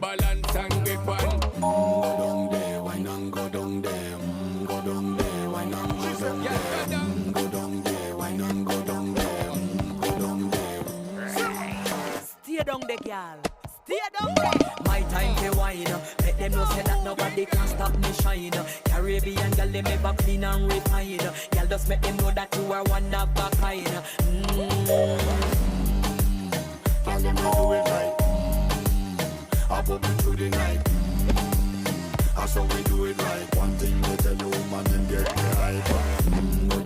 balance and grip on. Go down there, wine and go down there. Go down there, wine and go down there. Go down there, wine and go down there. Go down there. Stay down there, girl. Stay down there. My time to wine. Let them know say that nobody can stop me shine. Caribbean girl, they never clean and refine. Girl, just make them know that you are one of a kind. Girl, them not do it right. I bubble through the night. That's how we do it right. One thing they tell you, woman, them get me hype. Go